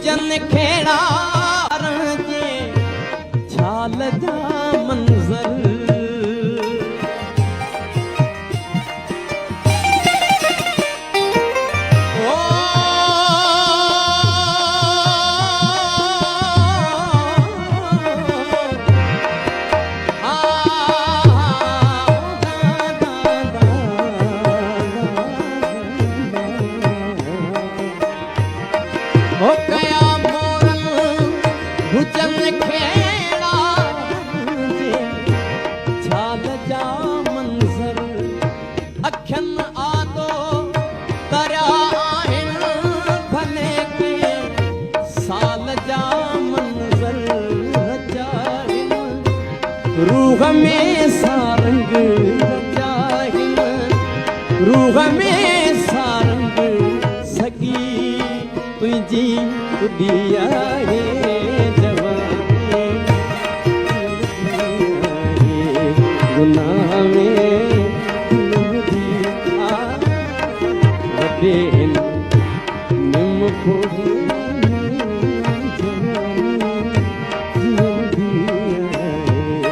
भुजन खेड़ा जे छाल जा मंज़र हो गया मोरन भुजन खेड़ा छाल जा मंज़र अखियन आदो तरिया आहिनि भले के साल जा मंज़र रचाहिनि रूह में सारंग रचाहिनि रूह में सारंग सगी तुझी दिया है जवानी गुनाह में वॾे निम खोड़ी